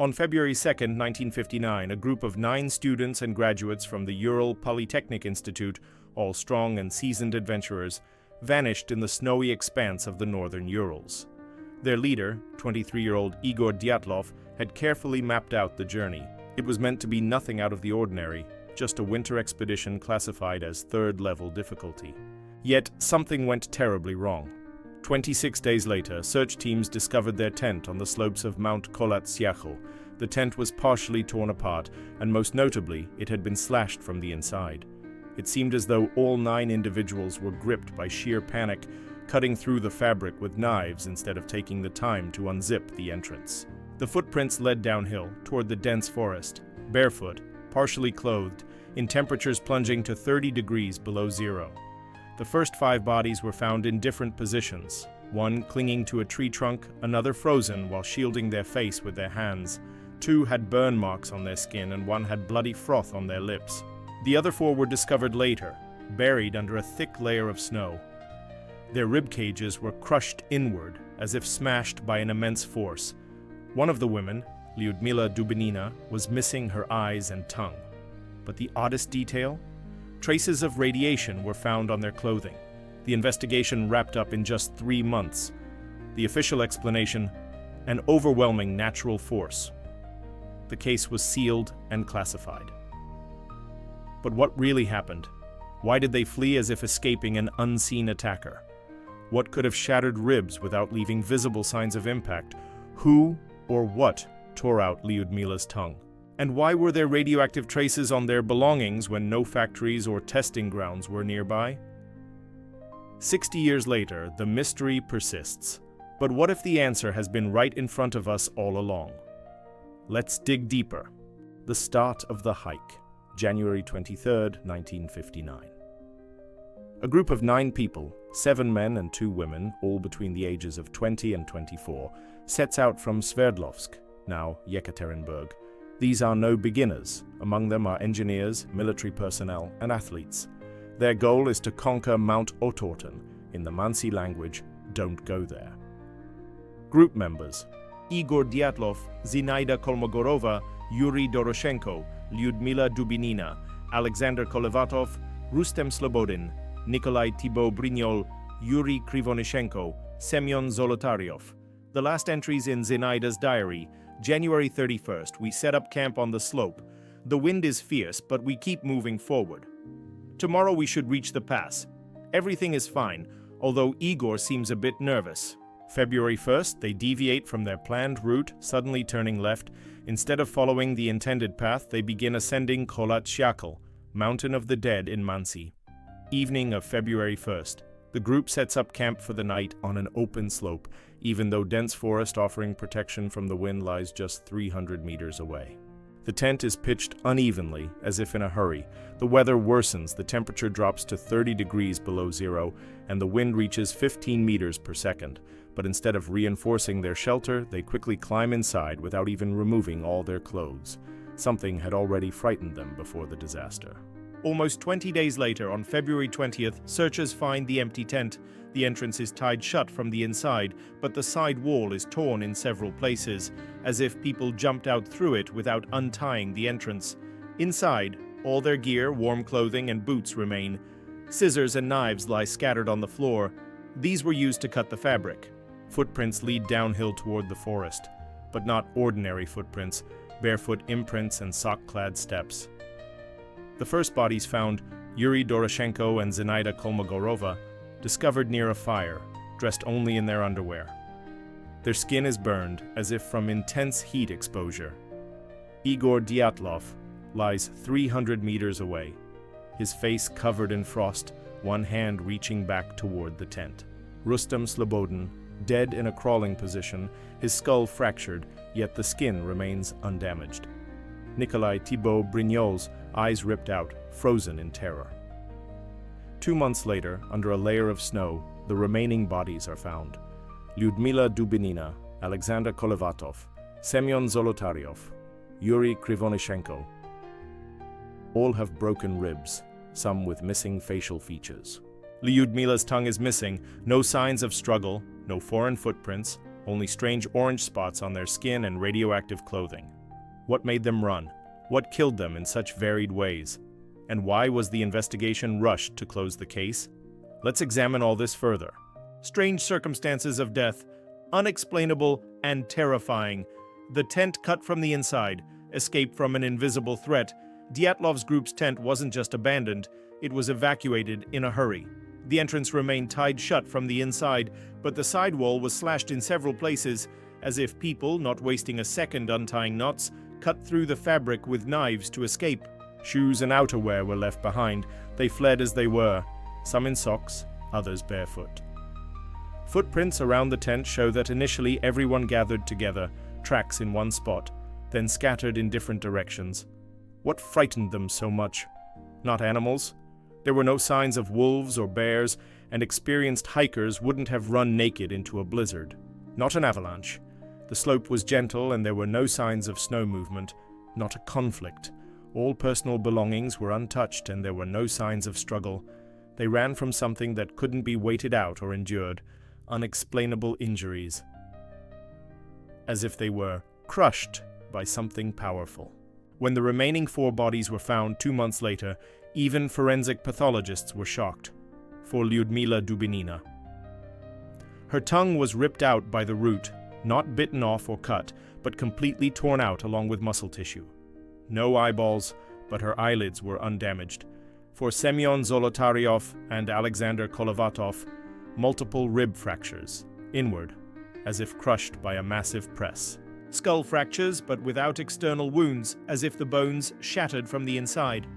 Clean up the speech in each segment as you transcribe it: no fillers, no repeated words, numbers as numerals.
On February 2, 1959, a group of 9 students and graduates from the Ural Polytechnic Institute, all strong and seasoned adventurers, vanished in the snowy expanse of the northern Urals. Their leader, 23-year-old Igor Dyatlov, had carefully mapped out the journey. It was meant to be nothing out of the ordinary, just a winter expedition classified as third-level difficulty. Yet something went terribly wrong. 26 days later, search teams discovered their tent on the slopes of Mount Kolat-Syakhl. The tent was partially torn apart, and most notably, it had been slashed from the inside. It seemed as though all 9 individuals were gripped by sheer panic, cutting through the fabric with knives instead of taking the time to unzip the entrance. The footprints led downhill, toward the dense forest, barefoot, partially clothed, in temperatures plunging to 30 degrees below zero. The first 5 bodies were found in different positions, one clinging to a tree trunk, another frozen while shielding their face with their hands. 2 had burn marks on their skin and 1 had bloody froth on their lips. The other 4 were discovered later, buried under a thick layer of snow. Their rib cages were crushed inward, as if smashed by an immense force. One of the women, Lyudmila Dubinina, was missing her eyes and tongue. But the oddest detail? Traces of radiation were found on their clothing. The investigation wrapped up in just 3 months. The official explanation: an overwhelming natural force. The case was sealed and classified. But what really happened? Why did they flee as if escaping an unseen attacker? What could have shattered ribs without leaving visible signs of impact? Who or what tore out Lyudmila's tongue? And why were there radioactive traces on their belongings when no factories or testing grounds were nearby? 60 years later, the mystery persists. But what if the answer has been right in front of us all along? Let's dig deeper. The start of the hike, January 23, 1959. A group of 9 people, 7 men and 2 women, all between the ages of 20 and 24, sets out from Sverdlovsk, now Yekaterinburg. These are no beginners. Among them are engineers, military personnel, and athletes. Their goal is to conquer Mount Otorten, in the Mansi language, "Don't go there." Group members: Igor Dyatlov, Zinaida Kolmogorova, Yuri Doroshenko, Lyudmila Dubinina, Alexander Kolevatov, Rustem Slobodin, Nikolai Thibaut Brignol, Yuri Krivonishenko, Semyon Zolotaryov. The last entries in Zinaida's diary: January 31st, we set up camp on the slope. The wind is fierce, but we keep moving forward. Tomorrow we should reach the pass. Everything is fine, although Igor seems a bit nervous. February 1st, they deviate from their planned route, suddenly turning left. Instead of following the intended path, they begin ascending Kolat-Syakhl, Mountain of the Dead in Mansi. Evening of February 1st. The group sets up camp for the night on an open slope, even though dense forest offering protection from the wind lies just 300 meters away. The tent is pitched unevenly, as if in a hurry. The weather worsens, the temperature drops to 30 degrees below zero, and the wind reaches 15 meters per second. But instead of reinforcing their shelter, they quickly climb inside without even removing all their clothes. Something had already frightened them before the disaster. Almost 20 days later, on February 20th, searchers find the empty tent. The entrance is tied shut from the inside, but the side wall is torn in several places, as if people jumped out through it without untying the entrance. Inside, all their gear, warm clothing, and boots remain. Scissors and knives lie scattered on the floor. These were used to cut the fabric. Footprints lead downhill toward the forest, but not ordinary footprints, barefoot imprints and sock-clad steps. The first bodies found, Yuri Doroshenko and Zinaida Kolmogorova, discovered near a fire, dressed only in their underwear. Their skin is burned, as if from intense heat exposure. Igor Dyatlov lies 300 meters away, his face covered in frost, one hand reaching back toward the tent. Rustem Slobodin, dead in a crawling position, his skull fractured, yet the skin remains undamaged. Nikolai Thibaut Brignol's eyes ripped out, frozen in terror. 2 months later, under a layer of snow, the remaining bodies are found. Lyudmila Dubinina, Alexander Kolevatov, Semyon Zolotaryov, Yuri Krivonishenko. All have broken ribs, some with missing facial features. Lyudmila's tongue is missing, no signs of struggle, no foreign footprints, only strange orange spots on their skin and radioactive clothing. What made them run? What killed them in such varied ways? And why was the investigation rushed to close the case? Let's examine all this further. Strange circumstances of death, unexplainable and terrifying. The tent cut from the inside, escape from an invisible threat. Dyatlov's group's tent wasn't just abandoned, it was evacuated in a hurry. The entrance remained tied shut from the inside, but the side wall was slashed in several places, as if people, not wasting a second untying knots, cut through the fabric with knives to escape. Shoes and outerwear were left behind. They fled as they were, some in socks, others barefoot. Footprints around the tent show that initially everyone gathered together, tracks in one spot, then scattered in different directions. What frightened them so much? Not animals. There were no signs of wolves or bears, and experienced hikers wouldn't have run naked into a blizzard. Not an avalanche. The slope was gentle and there were no signs of snow movement. Not a conflict. All personal belongings were untouched and there were no signs of struggle. They ran from something that couldn't be waited out or endured. Unexplainable injuries. As if they were crushed by something powerful. When the remaining 4 bodies were found 2 months later, even forensic pathologists were shocked. For Lyudmila Dubinina. Her tongue was ripped out by the root, not bitten off or cut, but completely torn out along with muscle tissue. No eyeballs, but her eyelids were undamaged. For Semyon Zolotaryov and Alexander Kolovatov, multiple rib fractures, inward, as if crushed by a massive press. Skull fractures, but without external wounds, as if the bones shattered from the inside.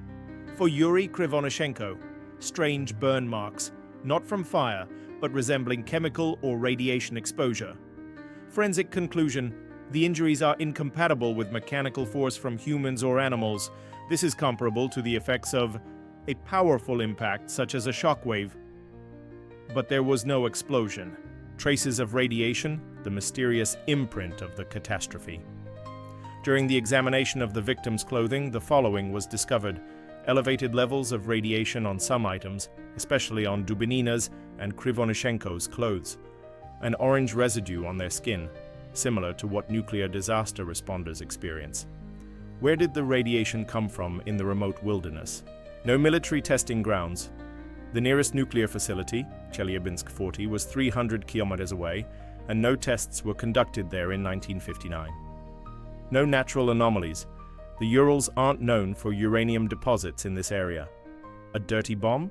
For Yuri Krivonishenko, strange burn marks, not from fire, but resembling chemical or radiation exposure. Forensic conclusion: the injuries are incompatible with mechanical force from humans or animals. This is comparable to the effects of a powerful impact, such as a shockwave. But there was no explosion. Traces of radiation, the mysterious imprint of the catastrophe. During the examination of the victim's clothing, the following was discovered: elevated levels of radiation on some items, especially on Dubinina's and Krivonishenko's clothes. An orange residue on their skin, similar to what nuclear disaster responders experience. Where did the radiation come from in the remote wilderness? No military testing grounds. The nearest nuclear facility, Chelyabinsk 40, was 300 kilometers away, and no tests were conducted there in 1959. No natural anomalies. The Urals aren't known for uranium deposits in this area. A dirty bomb?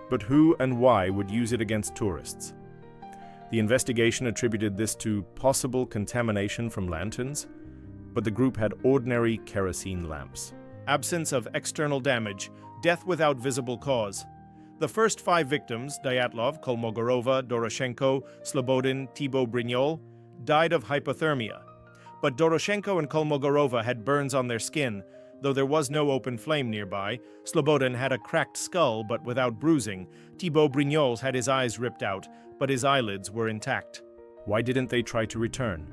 But who and why would use it against tourists? The investigation attributed this to possible contamination from lanterns, but the group had ordinary kerosene lamps. Absence of external damage, death without visible cause. The first 5 victims, Dyatlov, Kolmogorova, Doroshenko, Slobodin, Thibaut Brignol, died of hypothermia. But Doroshenko and Kolmogorova had burns on their skin, though there was no open flame nearby. Slobodin had a cracked skull, but without bruising. Thibaut Brignol had his eyes ripped out, but his eyelids were intact. Why didn't they try to return?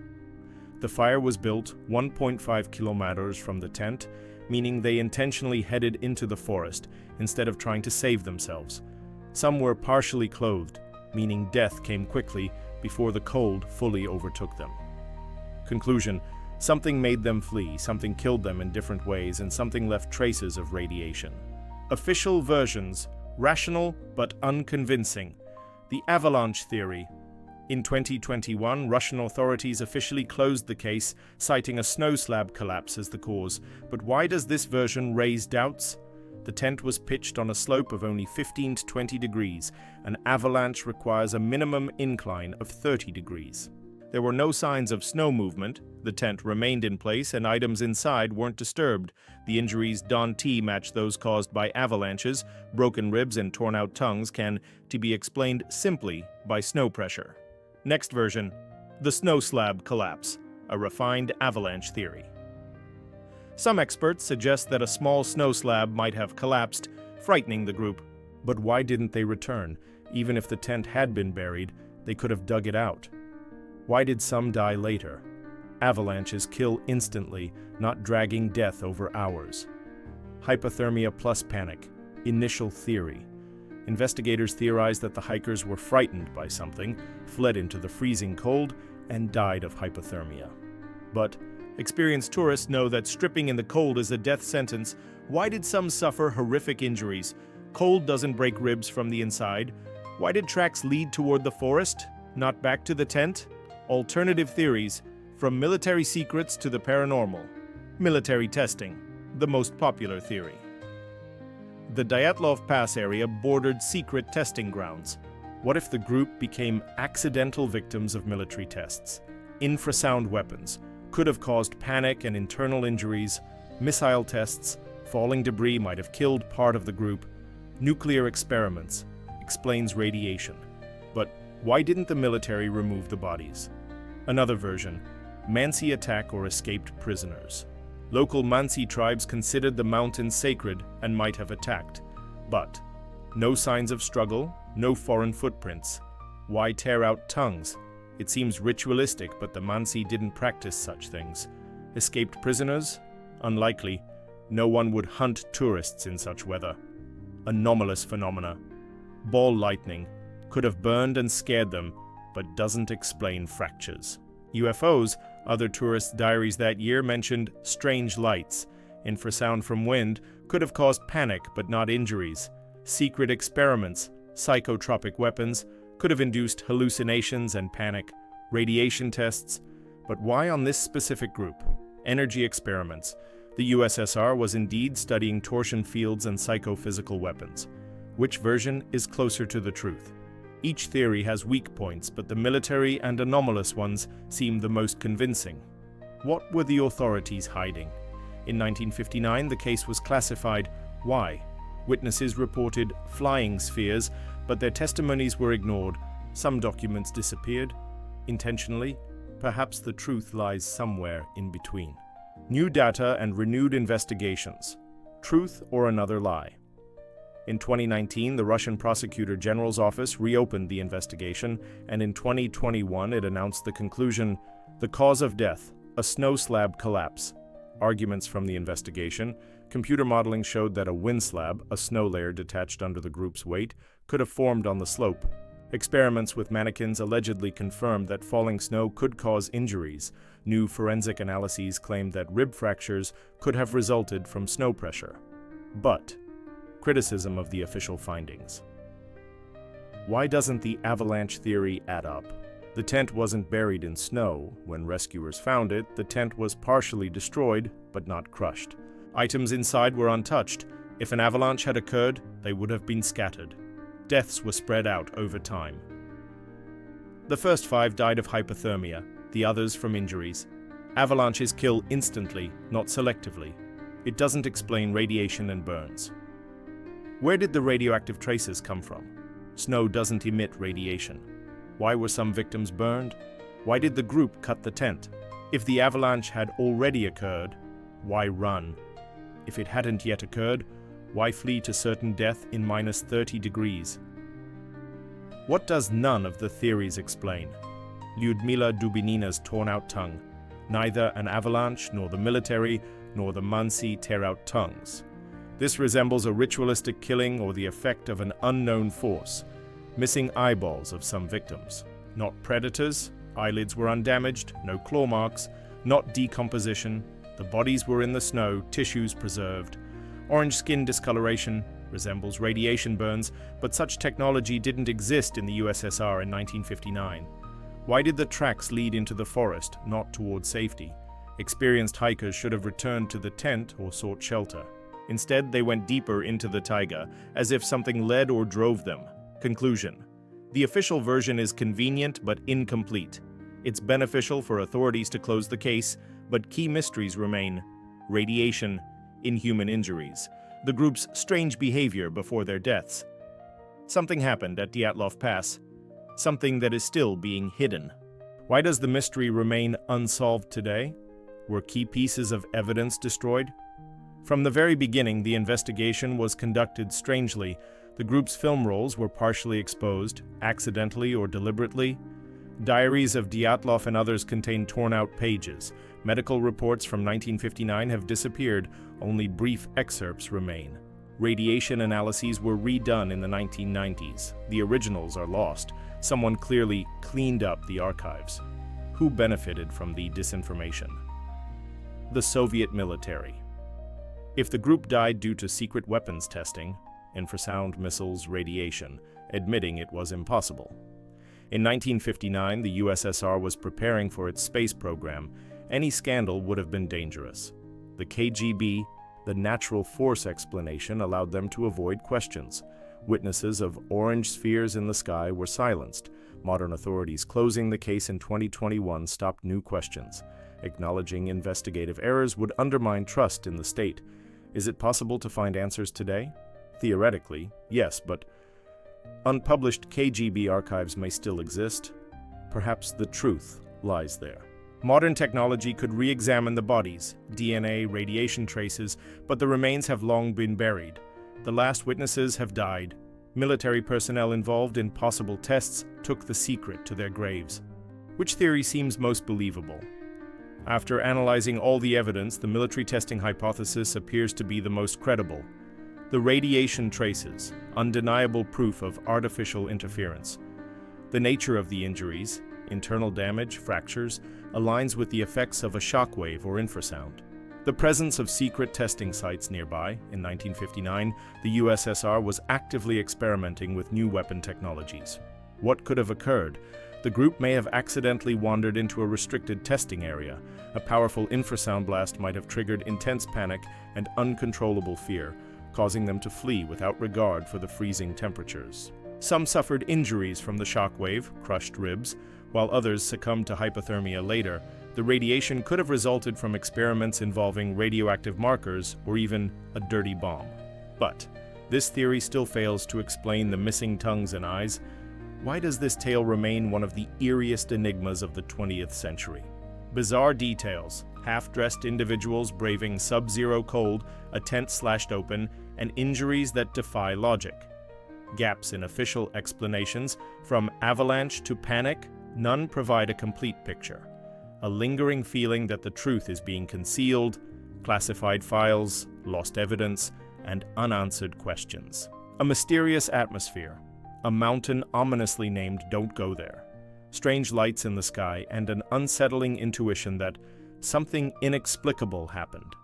The fire was built 1.5 kilometers from the tent, meaning they intentionally headed into the forest instead of trying to save themselves. Some were partially clothed, meaning death came quickly before the cold fully overtook them. Conclusion: something made them flee, something killed them in different ways, and something left traces of radiation. Official versions: rational but unconvincing. The avalanche theory. In 2021, Russian authorities officially closed the case, citing a snow slab collapse as the cause. But why does this version raise doubts? The tent was pitched on a slope of only 15 to 20 degrees. An avalanche requires a minimum incline of 30 degrees. There were no signs of snow movement. The tent remained in place and items inside weren't disturbed. The injuries Don-T match those caused by avalanches. Broken ribs and torn out tongues can be explained simply by snow pressure. Next version: the snow slab collapse, a refined avalanche theory. Some experts suggest that a small snow slab might have collapsed, frightening the group. But why didn't they return? Even if the tent had been buried, they could have dug it out. Why did some die later? Avalanches kill instantly, not dragging death over hours. Hypothermia plus panic. Initial theory. Investigators theorized that the hikers were frightened by something, fled into the freezing cold, and died of hypothermia. But experienced tourists know that stripping in the cold is a death sentence. Why did some suffer horrific injuries? Cold doesn't break ribs from the inside. Why did tracks lead toward the forest, not back to the tent? Alternative theories, from military secrets to the paranormal. Military testing, the most popular theory. The Dyatlov Pass area bordered secret testing grounds. What if the group became accidental victims of military tests? Infrasound weapons could have caused panic and internal injuries. Missile tests, falling debris might have killed part of the group. Nuclear experiments explains radiation. But why didn't the military remove the bodies? Another version, Mansi attack or escaped prisoners. Local Mansi tribes considered the mountains sacred and might have attacked. But no signs of struggle, no foreign footprints. Why tear out tongues? It seems ritualistic, but the Mansi didn't practice such things. Escaped prisoners? Unlikely. No one would hunt tourists in such weather. Anomalous phenomena. Ball lightning could have burned and scared them, but doesn't explain fractures. UFOs, other tourists' diaries that year mentioned strange lights. Infrasound from wind could have caused panic but not injuries. Secret experiments, psychotropic weapons, could have induced hallucinations and panic. Radiation tests. But why on this specific group? Energy experiments. The USSR was indeed studying torsion fields and psychophysical weapons. Which version is closer to the truth? Each theory has weak points, but the military and anomalous ones seem the most convincing. What were the authorities hiding? In 1959, the case was classified. Why? Witnesses reported flying spheres, but their testimonies were ignored. Some documents disappeared. Intentionally? Perhaps the truth lies somewhere in between. New data and renewed investigations. Truth or another lie? In 2019, the Russian Prosecutor General's office reopened the investigation, and in 2021 it announced the conclusion: the cause of death, a snow slab collapse. Arguments from the investigation: computer modeling showed that a wind slab, a snow layer detached under the group's weight, could have formed on the slope. Experiments with mannequins allegedly confirmed that falling snow could cause injuries. New forensic analyses claimed that rib fractures could have resulted from snow pressure. But criticism of the official findings. Why doesn't the avalanche theory add up? The tent wasn't buried in snow. When rescuers found it, the tent was partially destroyed, but not crushed. Items inside were untouched. If an avalanche had occurred, they would have been scattered. Deaths were spread out over time. The first 5 died of hypothermia, the others from injuries. Avalanches kill instantly, not selectively. It doesn't explain radiation and burns. Where did the radioactive traces come from? Snow doesn't emit radiation. Why were some victims burned? Why did the group cut the tent? If the avalanche had already occurred, why run? If it hadn't yet occurred, why flee to certain death in -30 degrees? What does none of the theories explain? Lyudmila Dubinina's torn-out tongue. Neither an avalanche, nor the military, nor the Mansi tear out tongues. This resembles a ritualistic killing or the effect of an unknown force. Missing eyeballs of some victims. Not predators, eyelids were undamaged, no claw marks, not decomposition. The bodies were in the snow, tissues preserved. Orange skin discoloration resembles radiation burns, but such technology didn't exist in the USSR in 1959. Why did the tracks lead into the forest, not toward safety? Experienced hikers should have returned to the tent or sought shelter. Instead, they went deeper into the taiga, as if something led or drove them. Conclusion: the official version is convenient but incomplete. It's beneficial for authorities to close the case, but key mysteries remain: radiation, inhuman injuries, the group's strange behavior before their deaths. Something happened at Dyatlov Pass, something that is still being hidden. Why does the mystery remain unsolved today? Were key pieces of evidence destroyed? From the very beginning, the investigation was conducted strangely. The group's film rolls were partially exposed, accidentally or deliberately. Diaries of Dyatlov and others contain torn-out pages. Medical reports from 1959 have disappeared. Only brief excerpts remain. Radiation analyses were redone in the 1990s. The originals are lost. Someone clearly cleaned up the archives. who benefited from the disinformation? The Soviet military. If the group died due to secret weapons testing, infrasound missiles, radiation, admitting it was impossible. In 1959, the USSR was preparing for its space program. Any scandal would have been dangerous. The KGB, the natural force explanation, allowed them to avoid questions. Witnesses of orange spheres in the sky were silenced. Modern authorities closing the case in 2021 stopped new questions. Acknowledging investigative errors would undermine trust in the state. Is it possible to find answers today? Theoretically, yes, but unpublished KGB archives may still exist. Perhaps the truth lies there. Modern technology could re-examine the bodies, DNA, radiation traces, but the remains have long been buried. The last witnesses have died. Military personnel involved in possible tests took the secret to their graves. Which theory seems most believable? After analyzing all the evidence, the military testing hypothesis appears to be the most credible. The radiation traces, undeniable proof of artificial interference. The nature of the injuries, internal damage, fractures, aligns with the effects of a shockwave or infrasound. The presence of secret testing sites nearby. In 1959, the USSR was actively experimenting with new weapon technologies. What could have occurred? The group may have accidentally wandered into a restricted testing area. A powerful infrasound blast might have triggered intense panic and uncontrollable fear, causing them to flee without regard for the freezing temperatures. Some suffered injuries from the shockwave, crushed ribs, while others succumbed to hypothermia later. The radiation could have resulted from experiments involving radioactive markers or even a dirty bomb. But this theory still fails to explain the missing tongues and eyes. Why does this tale remain one of the eeriest enigmas of the 20th century? Bizarre details, half-dressed individuals braving sub-zero cold, a tent slashed open, and injuries that defy logic. Gaps in official explanations, from avalanche to panic, none provide a complete picture. A lingering feeling that the truth is being concealed, classified files, lost evidence, and unanswered questions. A mysterious atmosphere. A mountain ominously named Don't Go There. Strange lights in the sky and an unsettling intuition that something inexplicable happened.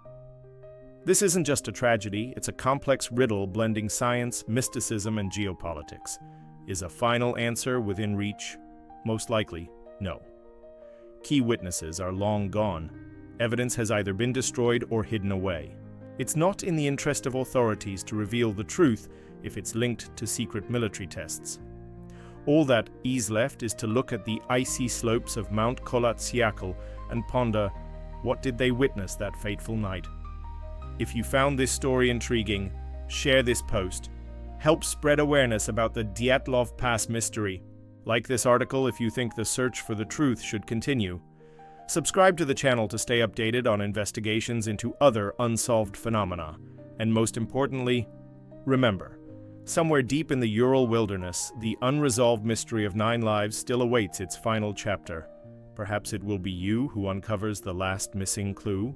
This isn't just a tragedy, it's a complex riddle blending science, mysticism, and geopolitics. Is a final answer within reach? Most likely, no. Key witnesses are long gone. Evidence has either been destroyed or hidden away. It's not in the interest of authorities to reveal the truth if it's linked to secret military tests. All that is left is to look at the icy slopes of Mount Kolatsiakl and ponder, what did they witness that fateful night? If you found this story intriguing, share this post. Help spread awareness about the Dyatlov Pass mystery. Like this article if you think the search for the truth should continue. Subscribe to the channel to stay updated on investigations into other unsolved phenomena. And most importantly, remember, somewhere deep in the Ural wilderness, the unresolved mystery of 9 lives still awaits its final chapter. Perhaps it will be you who uncovers the last missing clue.